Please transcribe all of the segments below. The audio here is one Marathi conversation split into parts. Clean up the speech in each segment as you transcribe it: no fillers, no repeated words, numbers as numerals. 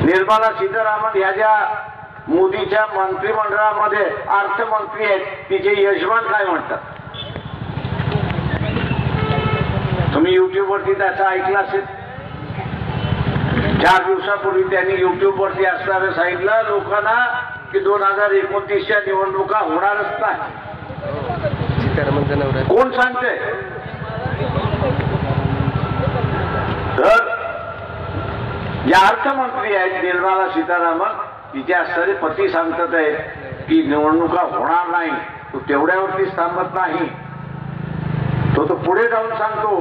निर्मला सीतारामन ह्या ज्या मोदीच्या मंत्रिमंडळामध्ये अर्थमंत्री आहेत, तिचे यजमान काय म्हणतात? तुम्ही युट्यूब वरती त्याचं ऐकलं असेल. 4 दिवसापूर्वी त्यांनी युट्यूब वरती असताना सांगितलं लोकांना की 2029च्या निवडणुका होणारच नाही. कोण सांगतंय? तर या अर्थमंत्री आहेत निर्मला सीतारामन, तिचे असणारे पती सांगतात आहे की निवडणुका होणार नाही. तो तेवढ्यावरतीच थांबत नाही, तो पुढे जाऊन सांगतो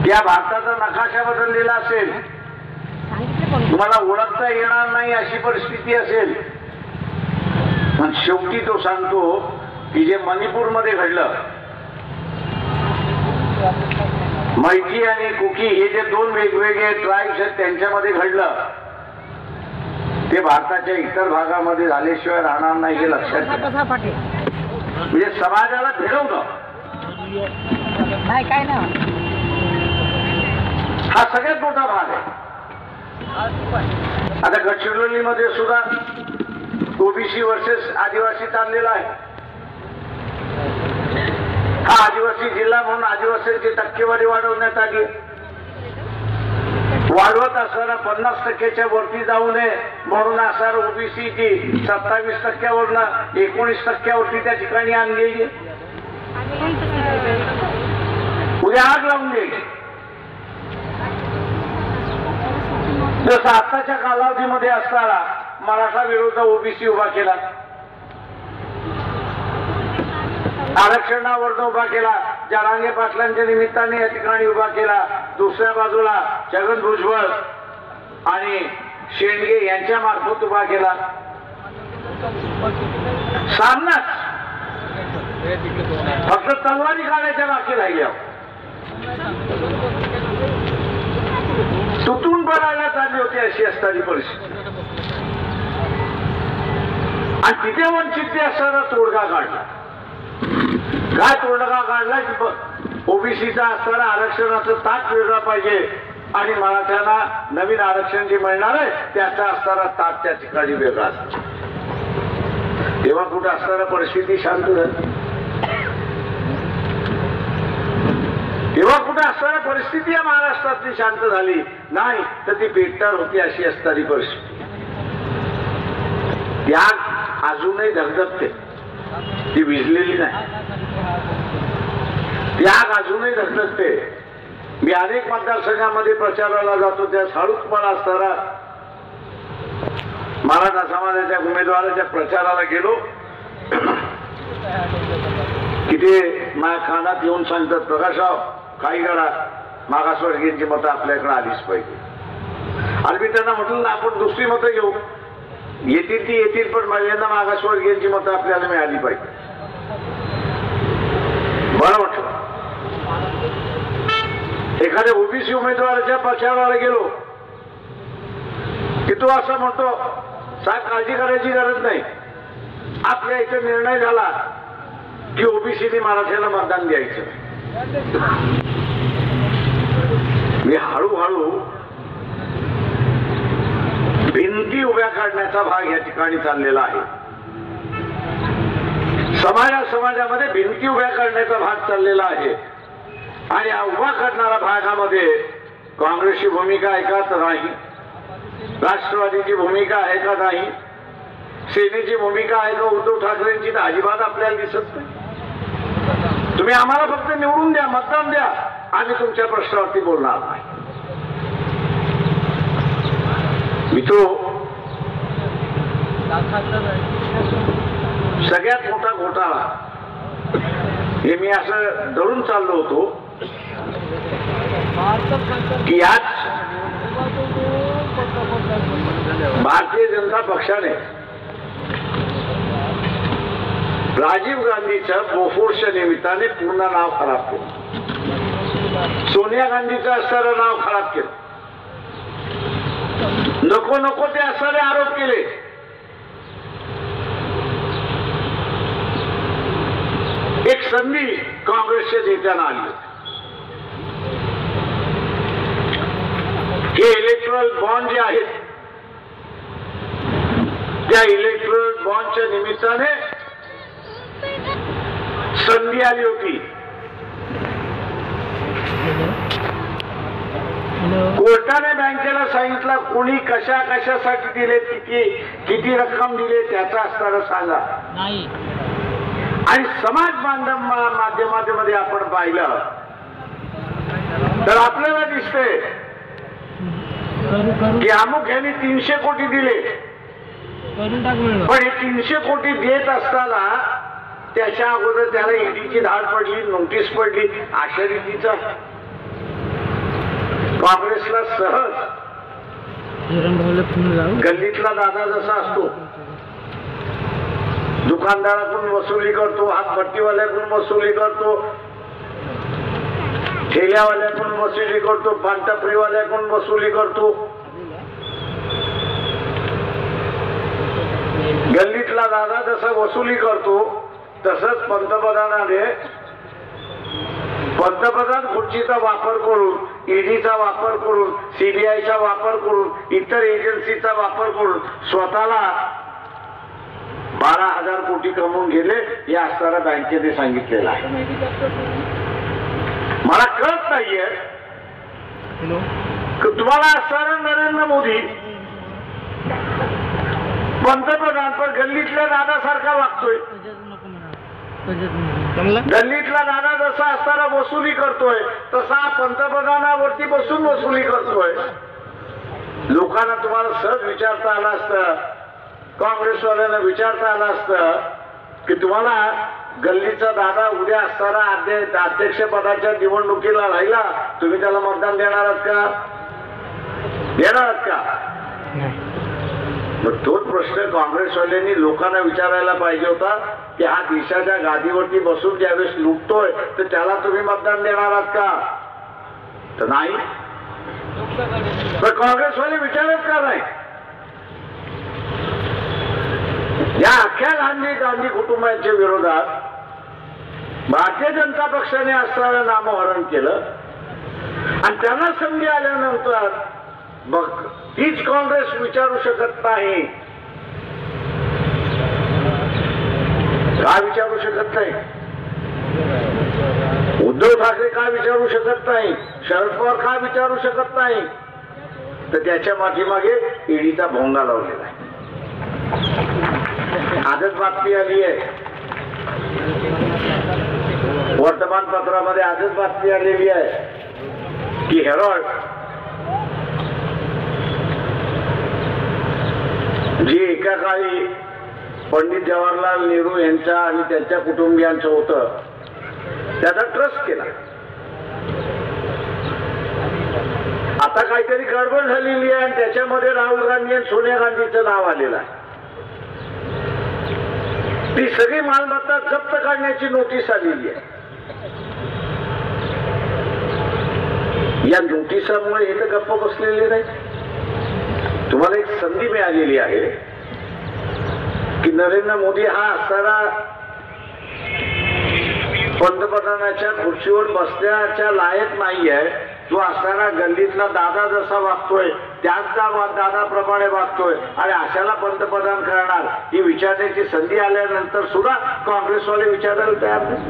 की या भारताचा नकाशा बदललेला असेल, तुम्हाला ओळखता येणार नाही अशी परिस्थिती असेल. पण शेवटी तो सांगतो की जे मणिपूरमध्ये घडलं, मैठी आणि कुकी हे जे 2 वेगवेगळे ट्राईब्स आहेत त्यांच्यामध्ये घडलं, ते भारताच्या इतर भागामध्ये झाल्याशिवाय राहणार नाही हे लक्षात घ्या. म्हणजे समाजाला भिडवणं काय ना हा सगळ्यात मोठा भाग आहे. आता गडचिरोलीमध्ये सुद्धा ओबीसी वर्सेस आदिवासी चाललेला आहे. हा आदिवासी जिल्हा म्हणून आदिवासींची टक्केवारी वाढवण्यात आली. वाढवत असताना 50% वरती जाऊ नये म्हणून असणार ओबीसीची 27% 19% त्या ठिकाणी आणली. उद्या आग लावून द्यायची. जसं आताच्या कालावधीमध्ये असताना मराठा विरोध ओबीसी उभा केला, आरक्षणावर उभा केला, जरांगे पाटलांच्या निमित्ताने या ठिकाणी उभा केला. दुसऱ्या बाजूला छगन भुजबळ आणि शेंडगे यांच्या मार्फत उभा केला. सामनाच फक्त तलवारी काढायच्या बाकी राहिल्या. तुटून पडायला चालली होती अशी असणारी परिस्थिती. आणि तिथे वंचित असताना तोडगा काढला. काय तोडगा काढला की ओबीसीचा असताना आरक्षणाचं ताट वेगळा पाहिजे आणि मराठ्यांना नवीन आरक्षण जे मिळणार आहे त्याचा असणारा ताट त्या ठिकाणी वेगळा असतो. तेव्हा कुठे असणारा परिस्थिती शांत झाली, तेव्हा कुठे असणारी परिस्थिती या महाराष्ट्रातली शांत झाली नाही, तर ती बेकार होती अशी असणारी परिस्थिती. त्याग अजूनही धगधगते, ती विझलेली नाही. त्याग अजूनही धगधगते. मी अनेक मतदारसंघामध्ये प्रचाराला जातो, त्या साळूतपणा असताना मराठा समाजाच्या उमेदवाराच्या प्रचाराला गेलो की ते माझ्या कानात येऊन सांगतात, प्रकाशराव काही गडा मागासवर्गीयांची मतं आपल्याकडे आलीच पाहिजे. आणि मी त्यांना म्हटलं ना, आपण दुसरी मतं घेऊ, येतील ती येतील, पण माझ्यांना मागासवर्गीयांची मतं आपल्याला मिळाली पाहिजे. बरं म्हटलं. एखाद्या ओबीसी उमेदवाराच्या प्रचाराला गेलो की तो असं म्हणतो, साहेब काळजी करायची गरज नाही, आपल्या इथे निर्णय झाला की ओबीसीने मराठ्याला मतदान द्यायचं. मी हळूहळू भिंती उभ्या काढण्याचा भाग या ठिकाणी चाललेला आहे. समाजामध्ये भिंती उभ्या करण्याचा भाग चाललेला आहे. आणि हा उभा करणारा भागामध्ये काँग्रेसची भूमिका आहे का तर नाही, राष्ट्रवादीची भूमिका आहे का नाही, सेनेची भूमिका आहे का उद्धव ठाकरेंची तर अजिबात आपल्याला दिसत नाही. तुम्ही आम्हाला फक्त निवडून द्या, मतदान द्या, आम्ही तुमच्या प्रश्नावरती बोलणार नाही. मित्रो, सगळ्यात मोठा घोटाळा हे मी असं धरून चाललो होतो की आज भारतीय जनता पक्षाने राजीव गांधीच्या बोफोर्सच्या निमित्ताने पूर्ण नाव खराब केलं. सोनिया गांधीचं असणारं नाव खराब केलं. नको नको ते असणारे आरोप केले. एक संधी काँग्रेसच्या नेत्यांना आली. हे इलेक्ट्रल बॉन्ड जे आहेत त्या इलेक्ट्रल बॉन्डच्या निमित्ताने संधी आली होती. कोर्टाने बँकेला सांगितलं कोणी कशा कशासाठी दिले, किती रक्कम दिले त्याचा असताना सांगा. आणि समाज बांधव माध्यमामध्ये आपण पाहिलं तर आपल्याला दिसते की अमुक यांनी 300 कोटी दिले, पण हे 300 कोटी देत असताना त्याच्या अगोदर त्याला ईडीची धाड पडली, नोटीस पडली. अशा रीतीचा काँग्रेसला सहज गल्लीतला दादा जसा असतो, दुकानदाराकडून वसुली करतो, हातभट्टीवाल्याकडून वसुली करतो, ठेल्यावाल्याकडून वसुली करतो, पानटपरीवाल्याकडून वसुली करतो, गल्लीतला दादा जसा वसुली करतो तसंच पंतप्रधान खुर्चीचा वापर करून, ईडीचा वापर करून, सीबीआयचा वापर करून, इतर एजन्सीचा वापर करून स्वतःला 12,000 कोटी कमवून गेले. या असताना बँकेने सांगितलेलं आहे. मला कळत नाहीये तुम्हाला असताना नरेंद्र मोदी पंतप्रधान पण गल्लीतल्या दादासारखा वागतोय. गल्लीतला दादा जसा असताना वसुली करतोय तसा पंतप्रधानावरती बसून वसुली करतोय. लोकांना तुम्हाला सहज विचारता आलं असतं, काँग्रेसवाल्यांना विचारता आलं असतं की तुम्हाला गल्लीचा दादा उद्या असताना अध्यक्षपदाच्या निवडणुकीला राहिला, तुम्ही त्याला मतदान देणार आहात का? देणार आहात का? मग तोच प्रश्न काँग्रेसवाल्यांनी लोकांना विचारायला पाहिजे होता की हा देशाच्या गादीवरती बसून ज्यावेळेस लुटतोय तर त्याला तुम्ही मतदान देणार आहात का? तर नाही. तर काँग्रेसवाले विचारत का नाही? या अख्ख्या गांधी कुटुंबाच्या विरोधात भारतीय जनता पक्षाने असताना नामोहरण केलं आणि त्यांना संधी आल्यानंतर मग तीच काँग्रेस विचारू शकत नाही. का विचारू शकत नाही? उद्धव ठाकरे का विचारू शकत नाही? शरद पवार का विचारू शकत नाही? तर त्याच्या पाठीमागे ईडीचा भोंगा लावलेला आहे. आजच बातमी आली आहे, वर्तमानपत्रामध्ये आजच बातमी आलेली आहे की हेरॉल्ड जे एका काळी पंडित जवाहरलाल नेहरू यांच्या आणि त्यांच्या कुटुंबियांचं होतं त्याचा ट्रस्ट केला. आता काहीतरी गडबड झालेली आहे आणि त्याच्यामध्ये राहुल गांधी आणि सोनिया गांधीचं नाव आलेलं आहे. ती सगळी मालमत्ता जप्त करण्याची नोटीस आलेली आहे. या नोटिसामुळे हे तर गप्प बसलेले नाही. तुम्हाला एक संधी मिळालेली आहे की नरेंद्र मोदी हा असताना पंतप्रधानाच्या खुर्चीवर बसण्याच्या लायक नाही आहे. तो असताना गल्लीतला दादा जसा वागतोय त्याच दादाप्रमाणे वागतोय आणि अशाला पंतप्रधान करणार ही विचारण्याची संधी आल्यानंतर सुद्धा काँग्रेसवाले विचारायला तयार नाही.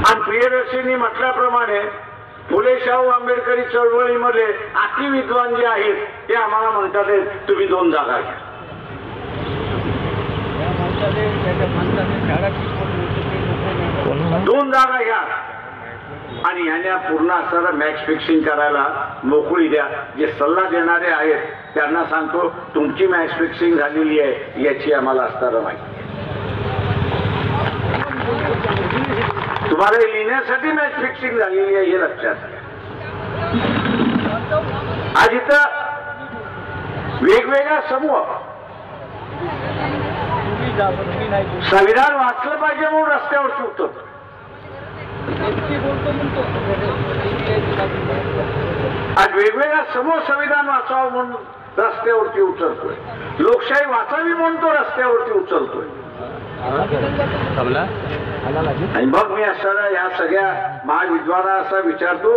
आणि प्रियदर्शनी म्हटल्याप्रमाणे फुले शाहू आंबेडकरी चळवळीमध्ये अति विद्वान जे आहेत ते आम्हाला म्हणतात तुम्ही 2 जागा घ्या. दोन जागा घ्या आणि ह्यांना पूर्ण असणारा मॅच फिक्सिंग करायला मोकळी द्या. जे सल्ला देणारे आहेत त्यांना सांगतो तुमची मॅच फिक्सिंग झालेली आहे याची आम्हाला असणारा माहिती. तुम्हाला लिहिण्यासाठी मॅच फिक्सिंग झालेली आहे हे लक्षात घ्या. आज इथं वेगवेगळा समूह संविधान वाचलं पाहिजे म्हणून रस्त्यावरती उतरतो. आज वेगवेगळा समूह संविधान वाचावं म्हणून रस्त्यावरती उतरतोय. लोकशाही वाचावी म्हणून तो रस्त्यावरती उचलतोय. आणि मग मी असताना या सगळ्या महाविद्वाना असा विचारतो,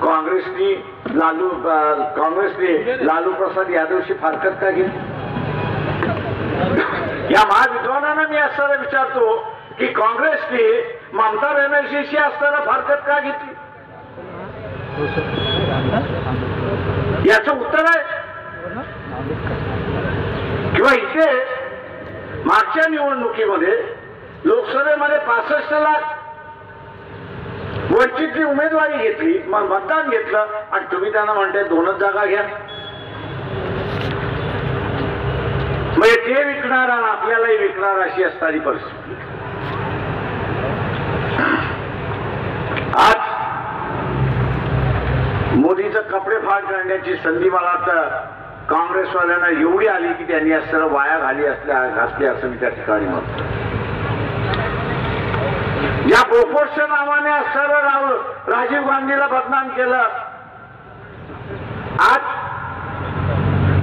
काँग्रेसने लालू प्रसाद यादवशी फारकत का घेतली? या महाविद्वानांना मी असताना विचारतो की काँग्रेसने ममता बॅनर्जीशी असताना फारकत का घेतली? याचं उत्तर आहे किंवा इथे मागच्या निवडणुकीमध्ये लोकसभेमध्ये 65 लाख वंचितची उमेदवारी घेतली, मग मतदान घेतलं आणि तुम्ही त्यांना म्हणते 2च जागा घ्या. म्हणजे ते विकणार आणि आपल्यालाही विकणार अशी असणारी परिस्थिती. आज मोदीचं कपडे फाड करण्याची संधी मला तर काँग्रेसवाल्यांना एवढी आली की त्यांनी असं वाया घातली असं मी त्या ठिकाणी म्हणतो. या बोफोर्सच्या नावाने असणारं राजीव गांधीला बदनाम केलं. आज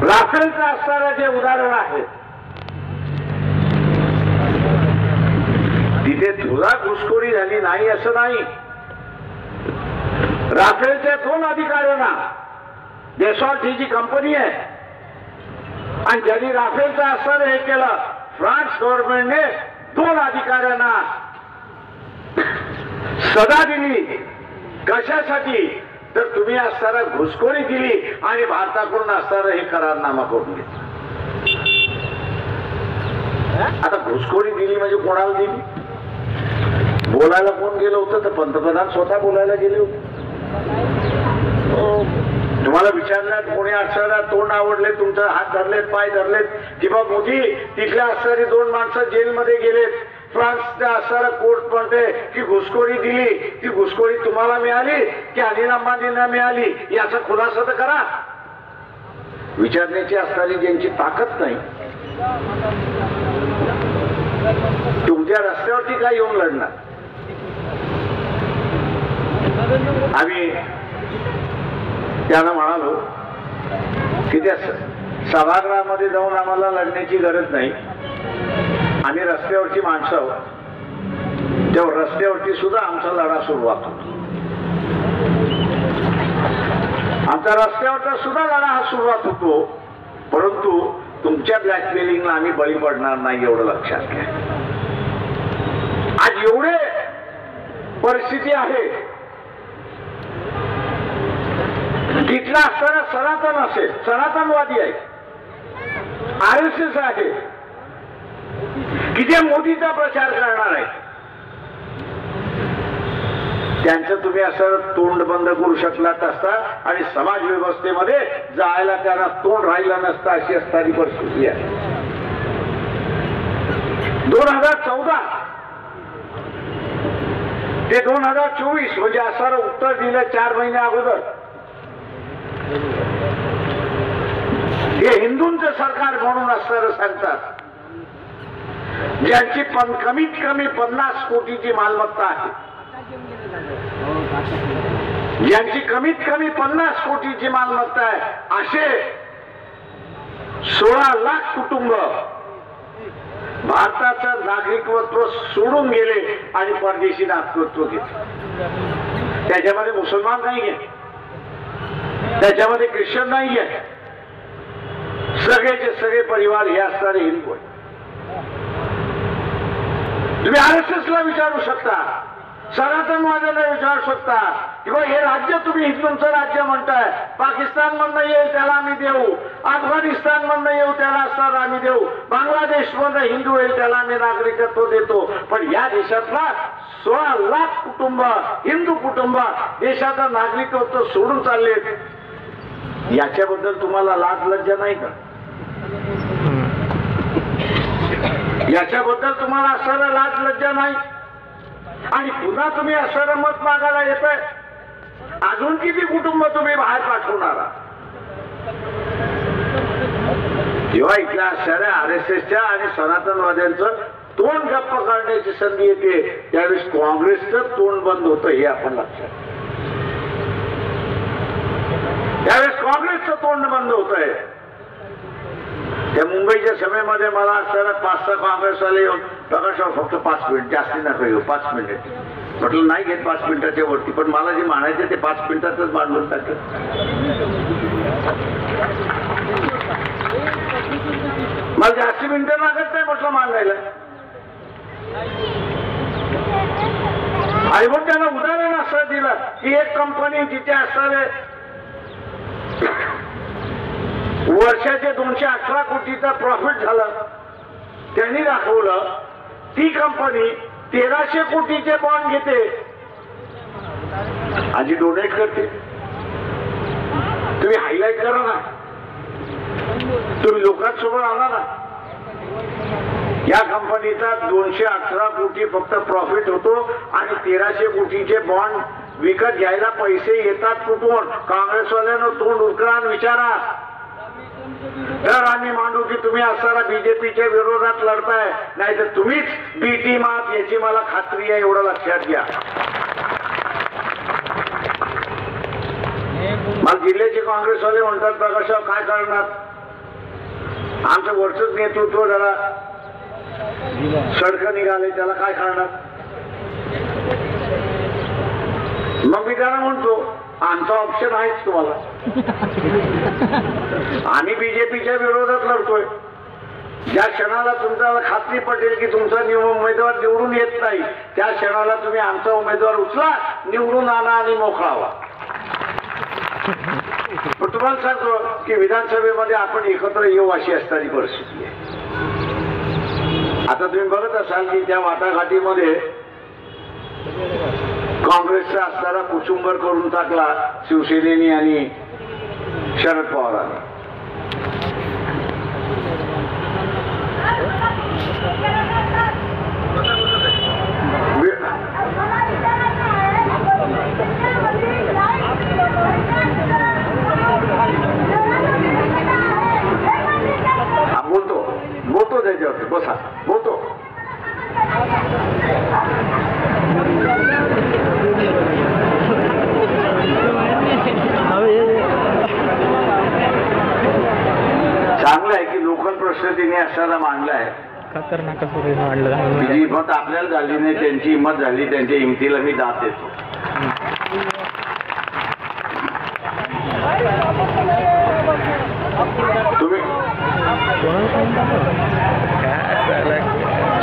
राफेलचं असणारं जे उदाहरण आहे तिथे तुला घुसखोरी झाली नाही असं नाही. राफेलच्या 2 अधिकाऱ्यांना, डेसॉल्ट ही जी कंपनी आहे आणि ज्यांनी राफेलचं असणारं हे केलं, फ्रान्स गव्हर्नमेंटने 2 अधिकाऱ्यांना सजा दिली. कशासाठी? तर तुम्ही असताना घुसखोरी दिली आणि भारताकडून असणारं हे करारनामा करून घेतलं. आता घुसखोरी दिली म्हणजे कोणाला दिली? बोलायला कोण गेलं होतं? तर पंतप्रधान स्वतः बोलायला गेले होते. तुम्हाला विचारल्यात कोणी असणारा तोंड आवडले, तुमचा हात धरलेत, पाय धरलेत किंवा मोदी तिथल्या असणारी 2 माणसं जेलमध्ये गेलेत. फ्रान्सचा असणारा कोर्ट म्हणते की घुसखोरी दिली, ती घुसखोरी तुम्हाला मिळाली की अनिल अंबानींना मिळाली याचा खुलासा तर करा. विचारण्याची असणारी ज्यांची ताकद नाही तुमच्या रस्त्यावरती काय येऊन लढणार? आम्ही त्यांना म्हणालो की त्या सभागृहामध्ये जाऊन आम्हाला लढण्याची गरज नाही. आम्ही रस्त्यावरची माणसं, तेव्हा रस्त्यावरती सुद्धा आमचा लढा सुरुवात होतो. आमचा रस्त्यावरचा सुद्धा लढा हा सुरुवात होतो. परंतु तुमच्या ब्लॅकमेलिंगला आम्ही बळी पडणार नाही एवढं लक्षात घ्या. आज एवढे परिस्थिती आहे, तिथला असताना सनातन असेल, सनातनवादी आहे, RSS आहे की जे मोदीचा प्रचार करणार आहे, त्यांचं तुम्ही असं तोंड बंद करू शकलात असता आणि समाज व्यवस्थेमध्ये जायला त्यांना तोंड राहिलं नसतं अशी असणारी परिस्थिती आहे. 2014 ते 2024 म्हणजे असं उत्तर दिलं 4 महिने अगोदर. हे हिंदूंचं सरकार म्हणून असणारं सांगतात, ज्यांची कमीत कमी 50 कोटीची मालमत्ता आहे, ज्यांची कमीत कमी 50 कोटीची मालमत्ता आहे, असे 16 लाख कुटुंब भारताचं नागरिकत्व सोडून गेले आणि परदेशी नागरिकत्व घेतले. त्याच्यामध्ये मुसलमान नाही आहे, त्याच्यामध्ये ख्रिश्चन नाही आहे, सगळेचे सगळे परिवार हे असणारे हिंदू आहेत. तुम्ही RSSला विचारू शकता, सनातनवाद्यांना विचारू शकता किंवा हे राज्य तुम्ही हिंदूंचं राज्य म्हणताय, पाकिस्तान मधनं येईल त्याला आम्ही देऊ, अफगाणिस्तान मधनं येऊ त्याला असणार आम्ही देऊ, बांगलादेश मधनं हिंदू येईल त्याला आम्ही नागरिकत्व देतो. पण या देशातला 16 लाख कुटुंब, हिंदू कुटुंब देशाचं नागरिकत्व सोडून चाललेत. याच्याबद्दल तुम्हाला लाज लज्जा नाही का? याच्याबद्दल तुम्हाला असणारा लाज लज्जा नाही? आणि पुन्हा तुम्ही असणारं मत मागायला येत आहे. अजून किती कुटुंब तुम्ही बाहेर पाठवणार? जेव्हा इथल्या असणाऱ्या RSSच्या आणि सनातनवाद्यांचं तोंड गप्प काढण्याची संधी येते त्यावेळेस काँग्रेसचं तोंड बंद होतं हे आपण लक्षात. त्यावेळेस काँग्रेसचं तोंड बंद होत आहे. त्या मुंबईच्या सभेमध्ये मला असताना 5-6 काँग्रेसवाले येऊन प्रकाशराव फक्त 5 मिनिट, जास्ती नका येऊ, 5 मिनिट. म्हटलं नाही घेत 5 मिनिटाच्या वरती, पण मला जे मांडायचं ते 5 मिनिटातच मांडून टाकलं. मला जास्ती मिनिटं लागत नाही म्हटलं मांडायला. आणि मग त्यांना उदाहरण असं दिलं की एक कंपनी जिथे असणारे वर्षाचे 218 कोटीचा प्रॉफिट झाला, त्यांनी दाखवलं ती कंपनी 1300 कोटीचे बॉन्ड घेते आणि डोनेट करते. तुम्ही हायलाइट करा ना, तुम्ही लोकांसमोर आणा ना. या कंपनीचा 218 कोटी फक्त प्रॉफिट होतो आणि 1300 कोटीचे बॉन्ड विकत घ्यायला पैसे येतात कुठून? काँग्रेसवाल्यांना तोंड उकळून विचारा. तर आम्ही मांडू की तुम्ही असताना बीजेपीच्या विरोधात लढताय, नाही तर तुम्हीच बीटी मात, याची मला खात्री आहे, एवढं लक्षात घ्या. मग जिल्ह्याचे काँग्रेसवाले म्हणतात प्रकाशराव काय करणार, आमचं वरचंच नेतृत्व जरा सडकं निघाले, त्याला काय करणार. मग मी त्यांना म्हणतो आमचा ऑप्शन आहेच तुम्हाला. आम्ही बीजेपीच्या विरोधात लढतोय. ज्या क्षणाला तुमच्याला खात्री पटेल की तुमचा उमेदवार निवडून येत नाही, त्या क्षणाला तुम्ही आमचा उमेदवार उचला, निवडून आणा आणि मोकळावा. पण तुम्हाला सांगतो की विधानसभेमध्ये आपण एकत्र येऊ अशी असणारी परिस्थिती आहे. आता तुम्ही बघत असाल की त्या वाटाघाटीमध्ये काँग्रेसचा असणारा कुचुंबर करून टाकला शिवसेनेनी आणि शरद पवारांनी. बोलतो त्याच्यावरती बसा, बोलतो. चांगलं आहे की लोकल प्रश्न तिने असायला मांडला आहे. तिची हिंमत आपल्याला झाली नाही, त्यांची हिंमत झाली, त्यांच्या हिमतीला मी दाद देतो. तुम्ही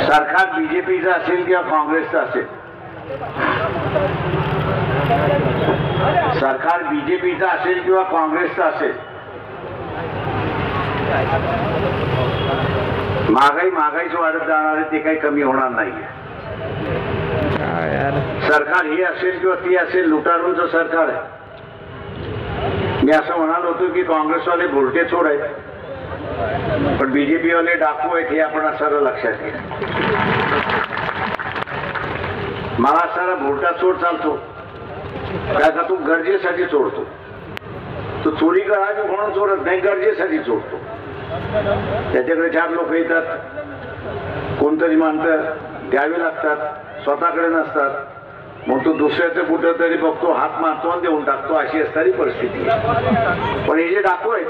सरकार बीजेपीचं असेल किंवा काँग्रेसचं असेल, सरकार बीजेपीचं असेल किंवा काँग्रेसचं असेल, महागाईच वाढत जाणार आहे, ते काही कमी होणार नाही. सरकार हे असेल किंवा ती असेल, लुटारूंचं सरकार आहे. मी असं म्हणालो होतो की काँग्रेसवाले भुरटे चोर आहेत, पण बीजेपी वाले डाकू आहेत, हे आपण सर्व लक्षात घ्या. मला सारा भुरटा चोर चालतो का तू गरजेसाठी चोरतो. तो चोरी करावी म्हणून चोरत नाही, गरजेसाठी चोरतो. त्याच्याकडे 4 लोक येतात, कोणतरी मानतं द्यावी लागतात, स्वतःकडे नसतात, मग तो दुसऱ्याचं कुठं तरी बघतो, हात मारतो आणि देऊन टाकतो, अशी असणारी परिस्थिती. पण हे जे डाकू आहेत,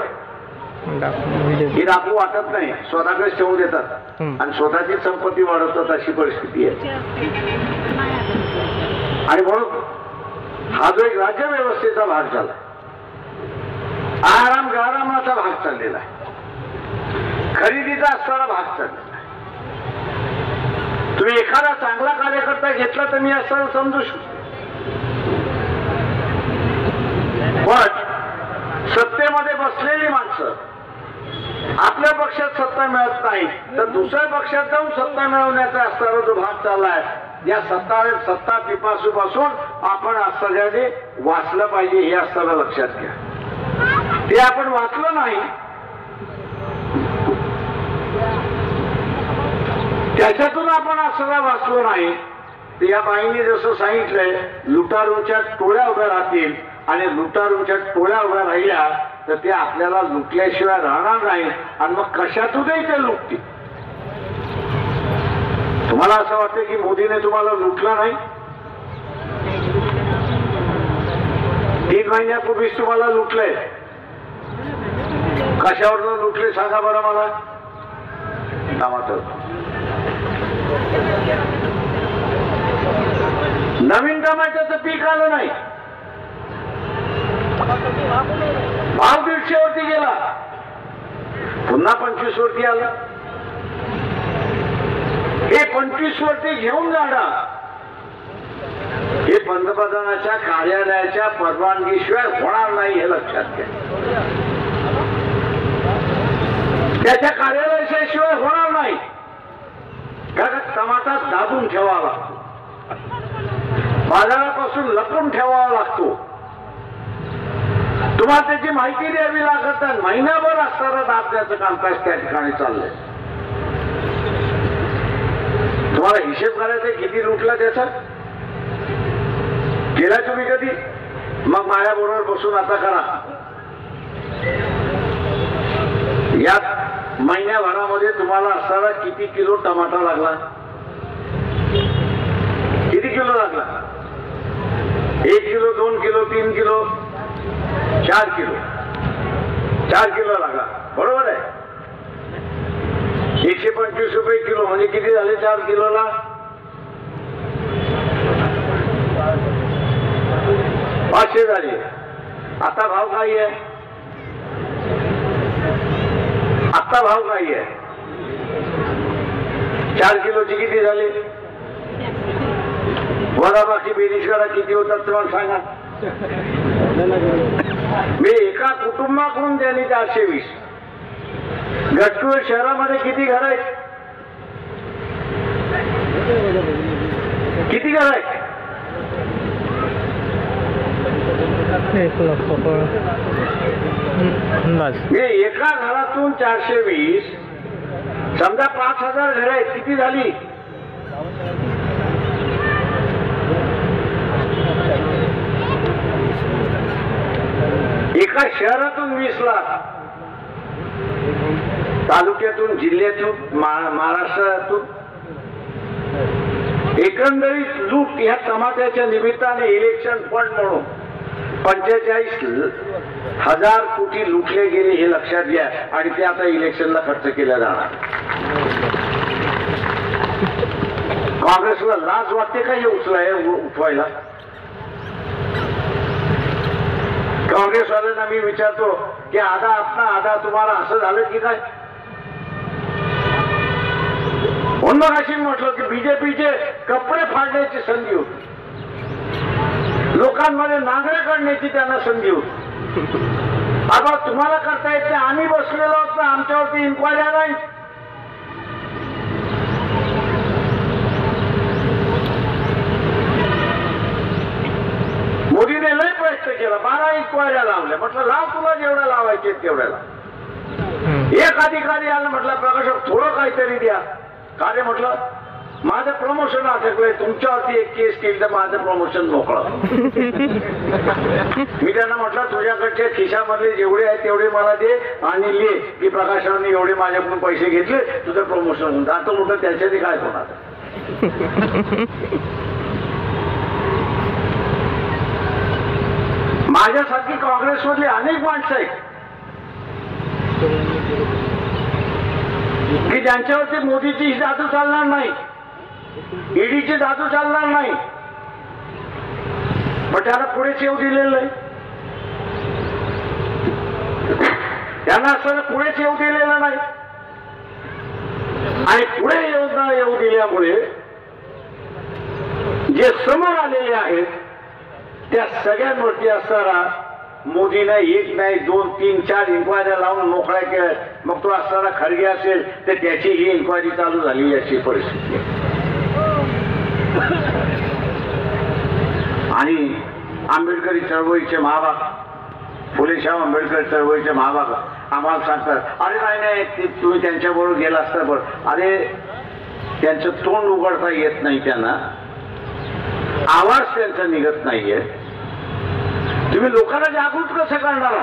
हे डाकू वाटत नाही, स्वतःकडेच ठेवून देतात आणि स्वतःची संपत्ती वाढवतात, अशी परिस्थिती आहे. आणि म्हणून हा जो एक राज्य व्यवस्थेचा भाग झाला, आरामाचा भाग चाललेला आहे, खरेदीचा असणारा भाग चाललेला आहे. तुम्ही एखादा चांगला कार्यकर्ता घेतला तर मी असं समजू शकतो, पण सत्तेमध्ये बसलेली माणसं आपल्या पक्षात सत्ता मिळत नाही तर दुसऱ्या पक्षात जाऊन सत्ता मिळवण्याचा असणारा जो भाग चाललाय, या सत्ता पिपासूपासून आपण सगळ्यांनी वाचलं पाहिजे, हे असताना लक्षात घ्या. ते आपण वाचलं नाही, त्याच्यातून आपण असं वाचलो नाही, तर या बाईंनी जसं सांगितलंय लुटारूच्या टोळ्या उभ्या राहतील आणि लुटारूच्या टोळ्या उभ्या राहिल्या तर ते आपल्याला लुटल्याशिवाय राहणार नाही आणि मग कशातूनही ते लुटतील. तुम्हाला असं वाटतं की मोदीने तुम्हाला लुटलं नाही? 3 महिन्यापूर्वीच तुम्हाला लुटलंय. कशावरनं लुटले सांगा बरं मला. मिळालं नाही, भाव 150 वरती गेला, पुन्हा 25 वरती आला. हे 25 वरती घेऊन जाणं हे पंतप्रधानाच्या कार्यालयाच्या परवानगीशिवाय होणार नाही, हे लक्षात घ्या. त्याच्या कार्यालयाशिवाय होणार नाही, कारण टमाटा दाबून ठेवावा लागतो, बाजारापासून लपून ठेवावा लागतो, तुम्हाला त्याची माहिती द्यावी लागत नाही. महिनाभर असताना दाबण्याचं कामकाज त्या ठिकाणी चाललंय. तुम्हाला हिशेब करायचा किती लुटला त्याचा, केला तुम्ही कधी? मग माझ्याबरोबर बसून आता करा. या महिन्याभरामध्ये तुम्हाला असताना किती किलो टमाटा लागला, किती किलो लागला? 1 kilo, 2 kilo, 3 kilo, 4 kilo, 4 kilo लागला, बरोबर आहे. 125 रुपये किलो म्हणजे किती झाले 4 किलोला? 500 झाले. आता भाव काय आहे? आता भाव काय आहे? 4 किलोची किती झाली? वराबाकी बेरीज करा, किती होतात तुम्हाला सांगा. मी एका कुटुंबाकडून त्यांनी 420. गटकुळ शहरामध्ये किती घर आहेत? किती घर आहेत? 1 लाख मी एका घरातून 420, समजा 5000 घर आहेत, किती झाली? एका शहरातून 20 लाख, तालुक्यातून, जिल्ह्यातून, महाराष्ट्रातून एकंदरीत लूट ह्या टमाट्याच्या निमित्ताने इलेक्शन फंड म्हणून 45,000 कोटी लुटले गेले, हे लक्षात घ्या. आणि ते आता इलेक्शनला खर्च केला जाणार. काँग्रेसला लाज वाटते का हे उठवायला? काँग्रेसवाल्यांना मी विचारतो की आधा तुम्हाला असं झालं की काय? म्हणून अशी म्हटलं की बीजेपीचे कपडे फाडण्याची संधी होती, लोकांमध्ये नांगरे काढण्याची त्यांना संधी होती. आता तुम्हाला करता येत नाही, आम्ही बसलेलो आहोत ना, आमच्यावरती इन्क्वायरी नाही. मोदीने लय प्रयत्न केला, 12 इन्क्वायऱ्या लावल्या. म्हटलं लाव, तुला जेवढ्या लावायचे तेवढ्याला. एक अधिकारी आला, म्हटलं प्रकाश थोडं काहीतरी द्या. का रे? म्हटलं माझं प्रमोशन अटकलंय, तुमच्यावरती एक केस केली तर माझं प्रमोशन मोकळं. मी त्यांना म्हटलं तुझ्याकडच्या खिशामधले जेवढे आहेत तेवढे मला दे आणि लिहे की प्रकाशरावने एवढे माझ्याकडून पैसे घेतले, तुझं प्रमोशन होतं. आता म्हटलं त्याच्याने काय होणार? माझ्यासारखी काँग्रेसमधली अनेक माणसं आहेत की ज्यांच्यावरती मोदीची जादू चालणार नाही, ईडीची जादू चालणार नाही, पण त्यांना पुढेच येऊ दिलेलं नाही. त्यांना असं पुढेच येऊ दिलेलं नाही. आणि पुढे येऊ दिल्यामुळे जे समोर आलेले आहेत त्या सगळ्यांवरती असणारा मोदीने 1 नाही 2, 3, 4 इन्क्वायऱ्या लावून मोकळ्या केल्या. मग तो असणारा खरगे असेल तर त्याची ही इन्क्वायरी चालू झाली, अशी परिस्थिती. आणि आंबेडकरी चळवळीचे महाभाग, फुलेशाह आंबेडकर चळवळीचे महाभाग आम्हाला सांगतात, अरे नाही तुम्ही त्यांच्याबरोबर गेला असता. बरं, अरे त्यांचं तोंड उघडता येत नाही, त्यांना आवाज त्यांचा निघत नाहीये. तुम्ही लोकांना जागृत कसं करणार?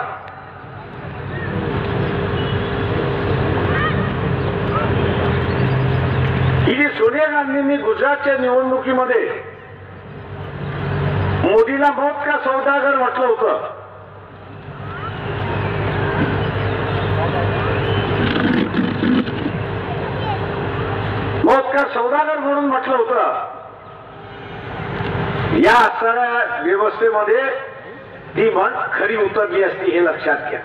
ही जी सोनिया गांधींनी गुजरातच्या निवडणुकीमध्ये मोदीला मौत का सौदागर म्हटलं होतं, मौत का सौदागर म्हणून म्हटलं होतं, या सगळ्या व्यवस्थेमध्ये ती म्हण खरी उतरली असती हे लक्षात घ्या.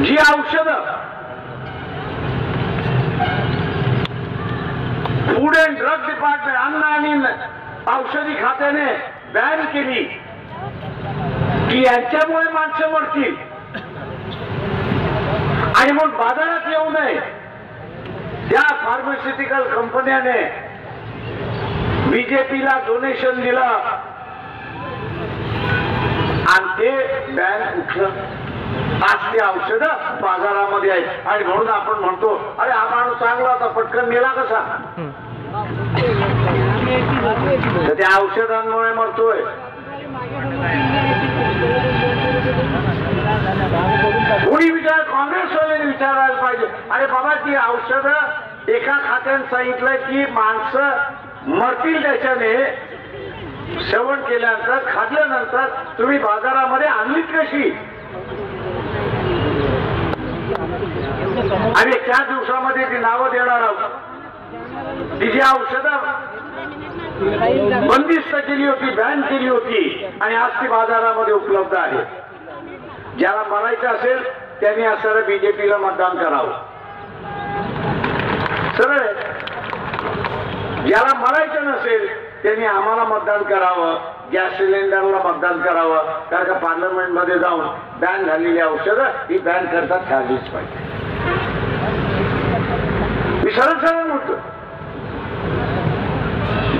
जी औषधं फूड अँड ड्रग डिपार्टमेंट अन्न आणि औषधी खात्याने बॅन केली की यांच्यामुळे माणसं मरतील आणि मग बाजारात येऊ नये, त्या फार्मास्युटिकल कंपन्याने बीजेपीला डोनेशन दिलं आणि ते बॅन उठलं. आज ते औषध बाजारामध्ये आहेत आणि म्हणून आपण म्हणतो अरे हा माणूस चांगला होता पटकन मेला कसा, तर त्या औषधांमुळे मरतोय. कोणी विचार काँग्रेसवाल्यांनी विचारायला पाहिजे अरे बाबा ती औषधं एका खात्याने सांगितलं की माणसं मरतील त्याच्याने सेवन केल्यानंतर खाल्ल्यानंतर तुम्ही बाजारामध्ये आणलीत कशी. आणि 4 दिवसामध्ये ती नावं देणार आहोत. ती जी औषधं बंदिस्त केली होती, बॅन केली होती आणि आज ती बाजारामध्ये उपलब्ध आहे. ज्याला मरायचं असेल त्यांनी असणारं बीजेपीला मतदान करावं. सरळ ज्याला मरायचं नसेल त्यांनी आम्हाला मतदान करावं, गॅस सिलेंडरला मतदान करावं. कारण का पार्लमेंटमध्ये जाऊन बॅन झालेली औषधं ही बॅन करता ठरलीच पाहिजे. मी सरळ म्हणतो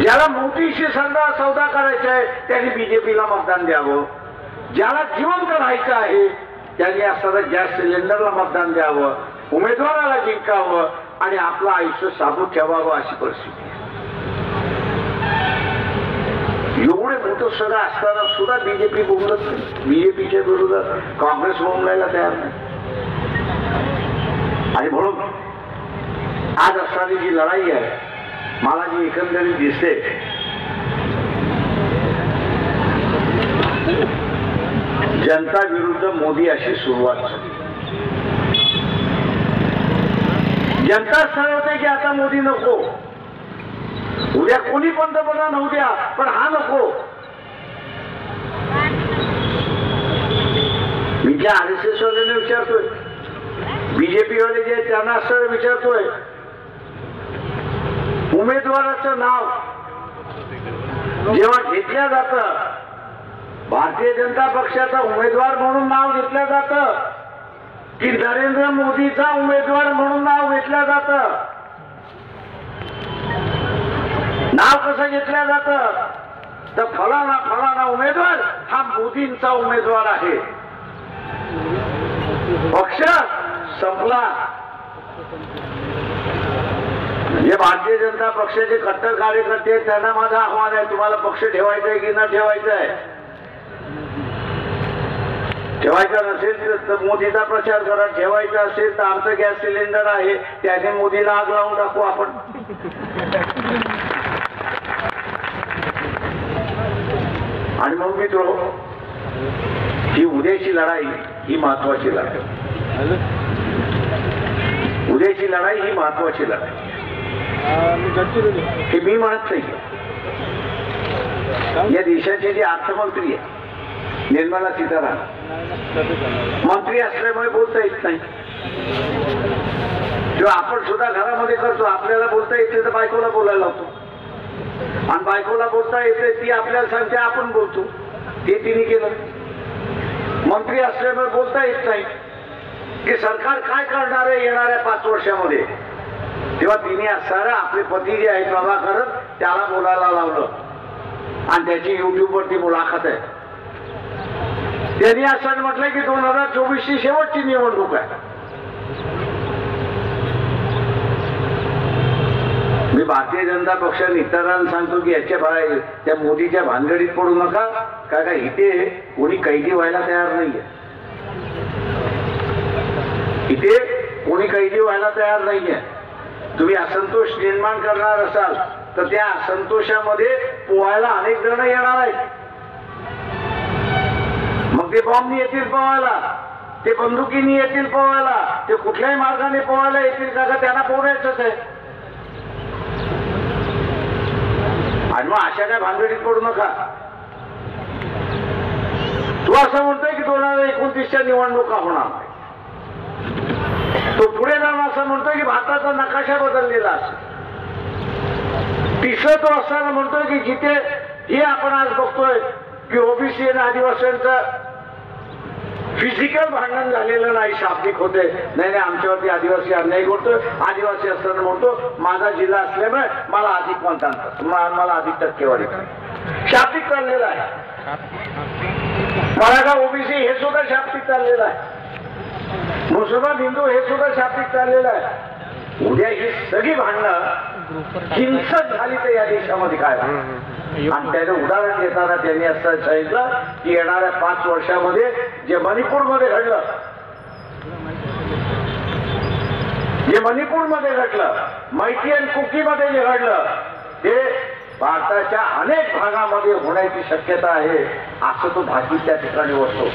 ज्याला मोठीशी सौदा करायचा आहे त्यांनी बीजेपीला मतदान द्यावं. ज्याला जिवंत राहायचं आहे त्यांनी असणारं गॅस सिलेंडरला मतदान द्यावं, उमेदवाराला जिंकावं आणि आपलं आयुष्य साबूत ठेवावं अशी परिस्थिती आहे. एवढे मोठं सगळं असताना सुद्धा बीजेपी बोलत नाही. बीजेपीच्या विरोधात काँग्रेस बोलायला तयार नाही. आणि म्हणून आज असणारी जी लढाई आहे मला जी एकंदरीत दिसते जनता विरुद्ध मोदी अशी सुरुवात झाली. जनता ठरवते की आता मोदी नको, उद्या कोणी पंतप्रधान होऊ द्या पण हा नको. मी ज्या RSS वाल्याने विचारतोय, बीजेपी वाले जे त्यांना असं विचारतोय उमेदवाराचं नाव जेव्हा घेतल्या जातं, भारतीय जनता पक्षाचा उमेदवार म्हणून नाव घेतलं जातं की नरेंद्र मोदीचा उमेदवार म्हणून नाव घेतलं जातं. नाव कसं घेतलं जातं तर फलाना फलाना उमेदवार हा मोदींचा उमेदवार आहे. पक्ष संपला. जे भारतीय जनता पक्षाचे कट्टर कार्यकर्ते आहेत त्यांना माझं आव्हान आहे, तुम्हाला पक्ष ठेवायचा आहे की न ठेवायचा आहे. ठेवायचा नसेल तर मोदीचा प्रचार करा, ठेवायचा असेल तर आमचं गॅस सिलेंडर आहे त्याने मोदीला आग लावून टाकू आपण. आणि मग मित्र ही उद्याची लढाई ही महत्वाची लढाई. उद्याची लढाई ही महत्वाची लढाई हे मी म्हणत नाही. या देशाचे जे अर्थमंत्री आहे निर्मला सीतारामन मंत्री असल्यामुळे बोलता येत नाही. जेव्हा आपण सुद्धा घरामध्ये करतो आपल्याला बोलता येते तर बायकोला बोलायला लावतो आणि बायकोला बोलता येते ती आपल्याला सांगते आपण बोलतो. ते तिने केलं. मंत्री असल्यामुळे बोलता येत नाही की सरकार काय करणार आहे येणाऱ्या 5 वर्षामध्ये. तेव्हा तिने असणारं आपले पती जे आहेत प्रभाकर त्याला बोलायला लावलं आणि त्याची युट्यूबवरती मुलाखत आहे. त्यांनी असं म्हटलं की 2024ची शेवटची निवडणूक आहे. मी भारतीय जनता पक्षाने इतरांना सांगतो की याच्या बाहेर त्या मोदीच्या भानगडीत पडू नका. का इथे कोणी कैदी व्हायला तयार नाहीये. इथे कोणी कैदी व्हायला तयार नाहीये. तुम्ही असंतोष निर्माण करणार असाल तर त्या असंतोषामध्ये पोहायला अनेक जण येणार आहेत. मग ते बॉम्बनी येतील पोहायला, ते बंदुकीनी येतील पोहायला, ते कुठल्याही मार्गाने पोहायला येतील. का त्यांना पोहायचंच आहे. आणि मग अशा काय भानगडीत पडू नका. तू असं म्हणतोय की 2029च्या निवडणुका होणार नाही. तो पुढे जाऊन असं म्हणतोय की भारताचा नकाशा बदललेला असेल. तिसरं तो असताना म्हणतोय की जिथे हे आपण आज बघतोय की ओबीसी आणि आदिवासींचं फिजिकल भांडण झालेलं नाही, शाब्दिक होते. नाही आमच्यावरती आदिवासी अन्याय करतोय. आदिवासी असताना म्हणतो माझा जिल्हा असल्यामुळे मला अधिक मतदान, मला अधिक टक्केवारी, शाब्दिक चाललेला आहे. मराठा ओबीसी हे सुद्धा शाब्दिक चाललेलं आहे. मुसलमान हिंदू हे सुद्धा शाब्दिक चाललेलं आहे. उद्या ही सगळी भांडणं हिंसक झाली तर या देशामध्ये काय. आणि त्याचं उदाहरण देताना त्यांनी असं सांगितलं की येणाऱ्या 5 वर्षामध्ये जे मणिपूरमध्ये घडलं, मैती आणि कुकीमध्ये जे घडलं ते भारताच्या अनेक भागामध्ये होण्याची शक्यता आहे. असं तो भाकी त्या ठिकाणी वर्तवतो.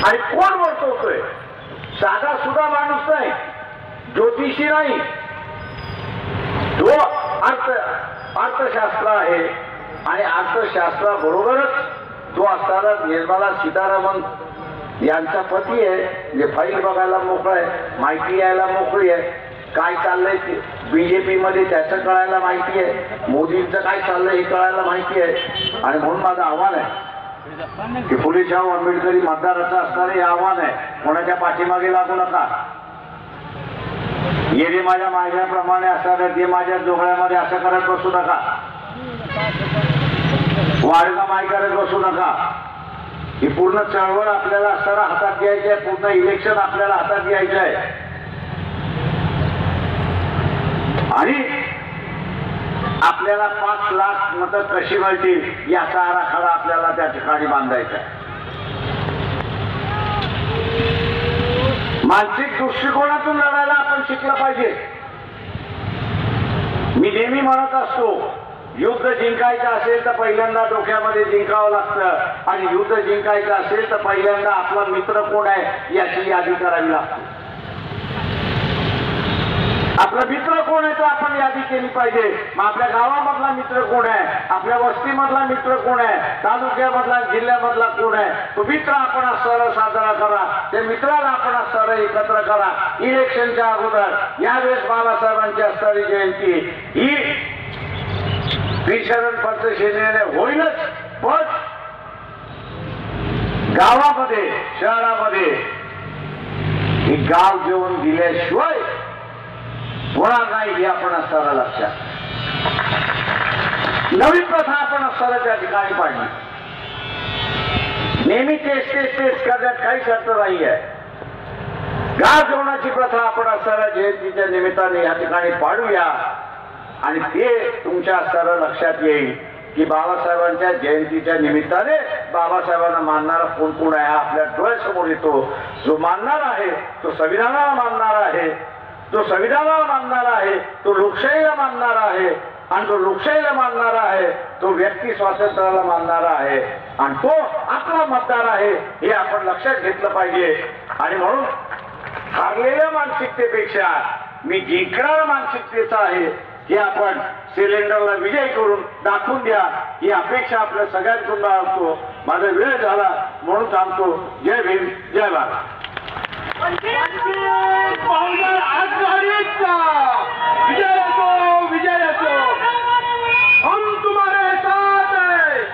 आणि कोण वर्तवतोय? साधा सुद्धा माणूस नाही, ज्योतिषी नाही, तो अर्थशास्त्र आहे. आणि अर्थशास्त्राबरोबरच तो असताना निर्मला सीतारामन यांचा पती आहे, जे फाईल बघायला मोकळा आहे, माहिती यायला मोकळी आहे. काय चाललंय बीजेपी मध्ये त्याचं कळायला माहिती आहे, मोदींचं काय चाललंय हे कळायला माहिती आहे. आणि म्हणून माझं आव्हान आहे की फुले शाहू आंबेडकरी मतदाराचं असणारं हे आव्हान आहे, कोणाच्या पाठीमागे लागू नका. येणे माझ्या माझ्याप्रमाणे असणारं ते माझ्या जोगळ्यामध्ये असं करत बसू नका, वाढगा माय करत बसू नका. ही पूर्ण चळवळ आपल्याला असताना हातात घ्यायची आहे, पूर्ण इलेक्शन आपल्याला हातात घ्यायचं आहे. आणि आपल्याला 5 लाख मतं कशी मिळतील याचा आराखडा आपल्याला त्या ठिकाणी बांधायचा आहे. मानसिक दृष्टिकोनातून लढायला आपण शिकलं पाहिजे. मी नेहमी म्हणत असतो, युद्ध जिंकायचं असेल तर पहिल्यांदा डोक्यामध्ये जिंकावं लागतं. आणि युद्ध जिंकायचं असेल तर पहिल्यांदा आपला मित्र कोण आहे याची यादी करावी लागते. आपला मित्र कोण आहे तर आपण यादी केली पाहिजे. मग आपल्या गावामधला मित्र कोण आहे, आपल्या वस्तीमधला मित्र कोण आहे, तालुक्यामधला जिल्ह्यामधला कोण आहे, तो मित्र आपण सर साजरा करा. त्या मित्राला आपण सर एकत्र करा. इलेक्शनच्या अगोदर यावेळेस बाबासाहेबांची असणारी जयंती ही श्रीशरण पंतसेनेने होईलच, पण गावामध्ये शहरामध्ये ही गाव जेवण दिल्याशिवाय होणार नाही हे आपण असताना लक्षात. नवीन प्रथा आपण असताना त्या ठिकाणी पाडली. नेहमी तेच करण्यात काहीच अर्थ नाही आहे. गाव जेवणाची प्रथा आपण असताना जयंतीच्या निमित्ताने या ठिकाणी पाडूया. आणि ते तुमच्या असताना लक्षात येईल की बाबासाहेबांच्या जयंतीच्या निमित्ताने बाबासाहेबांना मानणारा कोण कोण आहे आपल्या डोळ्यासमोर येतो. जो मानणार आहे तो संविधानाला मानणार आहे, जो संविधानाला मानणारा आहे तो लोकशाहीला मानणारा आहे. आणि जो लोकशाहीला मानणारा आहे तो व्यक्ती स्वातंत्र्याला मानणारा आहे. आणि तो आपला मतदार आहे हे आपण लक्षात घेतलं पाहिजे. आणि म्हणून हारलेल्या मानसिकतेपेक्षा मी जिंकणाऱ्या मानसिकतेचा आहे हे आपण सिलेंडरला विजय करून दाखवून द्या ही अपेक्षा आपल्या सगळ्यांकडून बाळगतो. माझा वेळ झाला म्हणून थांबतो. जय भीम, जय भारत. विजय असो, विजय असो, हम तुम्हारे साथ हैं.